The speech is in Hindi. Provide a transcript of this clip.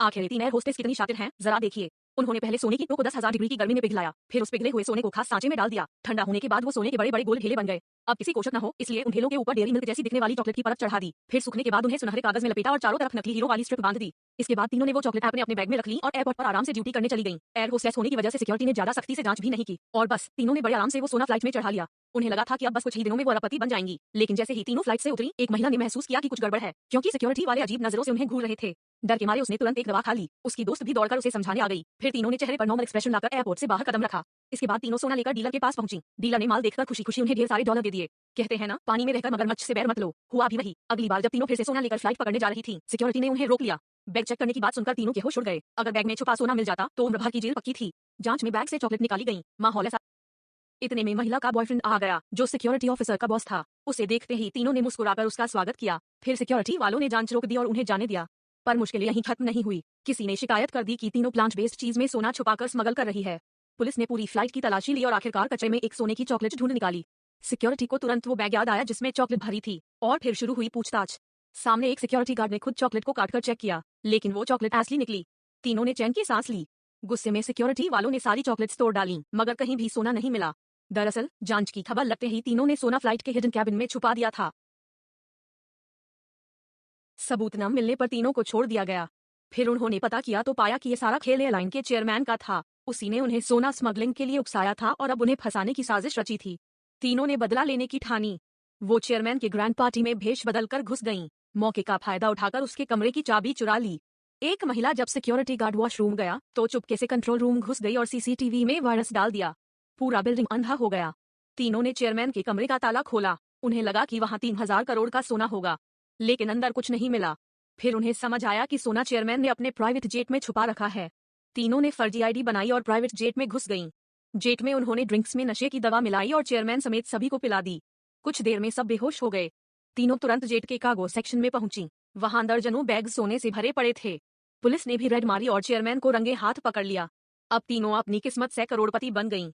आखिर तीन एयर होस्टेस कितनी शातिर हैं, जरा देखिए। उन्होंने पहले सोने की टोक को 10,000 डिग्री की गर्मी में पिघलाया, फिर उस पिघले हुए सोने को खास सांचे में डाल दिया। ठंडा होने के बाद वो सोने के बड़े बड़े गोल ढेले बन गए। अब किसी को शक न हो, इसलिए उन ढेलों के ऊपर डेयरी मिल्क जैसी दिखने वाली चॉकलेट की परत चढ़ा दी। फिर सूखने के बाद उन्हें सुनहरे कागज में लपेटा और चारों तरफ नकली हीरो वाली स्ट्रिप बांध दी। इसके बाद तीनों ने वो चॉकलेट अपने बैग में रख ली और एयरपोर्ट पर आराम से ड्यूटी करने चली गईं। एयर होस्टेस होने की वजह से सिक्योरिटी ने ज्यादा सख्ती से जांच भी नहीं की और बस तीनों ने बड़े आराम से वो सोना फ्लाइट में चढ़ा लिया। उन्हें लगा था कि अब बस कुछ ही दिनों में वो अरबपति बन जाएंगी, लेकिन जैसे ही तीनों फ्लाइट से उतरी, एक महिला ने महसूस किया कि कुछ गड़बड़ है, क्योंकि सिक्योरिटी वाले अजीब नजरों से उन्हें घूर रहे थे। डर के मारे उसने तुरंत एक दवा खा ली। उसकी दोस्त भी दौड़कर उसे समझाने आ गई। फिर तीनों ने चेहरे पर नॉर्मल एक्सप्रेशन लाकर एयरपोर्ट से बाहर कदम रखा। इसके बाद तीनों सोना लेकर डीलर के पास पहुंची। डीलर ने माल देखकर खुशी खुशी उन्हें ढेर सारे डॉलर दे दिए। कहते हैं ना, पानी में रहकर मगरमच्छ से बैर मत लो। हुआ भी वही। अगली बार जब तीनों फिर से सोना लेकर फ्लाइट पकड़ने जा रही थी, सिक्योरिटी ने उन्हें रोक लिया। बैग चेक करने की बात सुनकर तीनों के होश उड़ गए। अगर बैग में छुपा सोना मिल जाता तो उम्र भर की जेल पक्की थी। जांच में बैग से चॉकलेट निकाली गई। माहौल ऐसा। इतने में महिला का बॉयफ्रेंड आ गया, जो सिक्योरिटी ऑफिसर का बॉस था। उसे देखते ही तीनों ने मुस्कुराकर उसका स्वागत किया। फिर सिक्योरिटी वालों ने जांच रोक दी और उन्हें जाने दिया। पर मुश्किलें यहीं खत्म नहीं हुई। किसी ने शिकायत कर दी कि तीनों प्लांट बेस्ड चीज में सोना छुपाकर स्मगल कर रही है। पुलिस ने पूरी फ्लाइट की तलाशी ली और आखिरकार कचरे में एक सोने की चॉकलेट ढूंढ निकाली। सिक्योरिटी को तुरंत वो बैग याद आया जिसमें चॉकलेट भरी थी और फिर शुरू हुई पूछताछ। सामने एक सिक्योरिटी गार्ड ने खुद चॉकलेट को काटकर चेक किया, लेकिन वो चॉकलेट असली निकली। तीनों ने चैन की सांस ली। गुस्से में सिक्योरिटी वालों ने सारी चॉकलेट्स तोड़ डाली, मगर कहीं भी सोना नहीं मिला। दरअसल जांच की खबर लगते ही तीनों ने सोना फ्लाइट के हिडन कैबिन में छुपा दिया था। सबूत न मिलने पर तीनों को छोड़ दिया गया। फिर उन्होंने पता किया तो पाया कि ये सारा खेल एयरलाइन के चेयरमैन का था। उसी ने उन्हें सोना स्मगलिंग के लिए उकसाया था और अब उन्हें फंसाने की साजिश रची थी। तीनों ने बदला लेने की ठानी। वो चेयरमैन के ग्रैंड पार्टी में भेष बदलकर घुस गईं। मौके का फायदा उठाकर उसके कमरे की चाबी चुरा ली। एक महिला जब सिक्योरिटी गार्ड वॉशरूम गया तो चुपके से कंट्रोल रूम घुस गई और सीसीटीवी में वायरस डाल दिया। पूरा बिल्डिंग अंधा हो गया। तीनों ने चेयरमैन के कमरे का ताला खोला। उन्हें लगा कि वहां 3,000 करोड़ का सोना होगा, लेकिन अंदर कुछ नहीं मिला। फिर उन्हें समझ आया कि सोना चेयरमैन ने अपने प्राइवेट जेट में छुपा रखा है। तीनों ने फर्जी आईडी बनाई और प्राइवेट जेट में घुस गईं। जेट में उन्होंने ड्रिंक्स में नशे की दवा मिलाई और चेयरमैन समेत सभी को पिला दी। कुछ देर में सब बेहोश हो गए। तीनों तुरंत जेट के कार्गो सेक्शन में पहुंची। वहां दर्जनों बैग सोने से भरे पड़े थे। पुलिस ने भी रेड मारी और चेयरमैन को रंगे हाथ पकड़ लिया। अब तीनों अपनी किस्मत से करोड़पति बन गईं।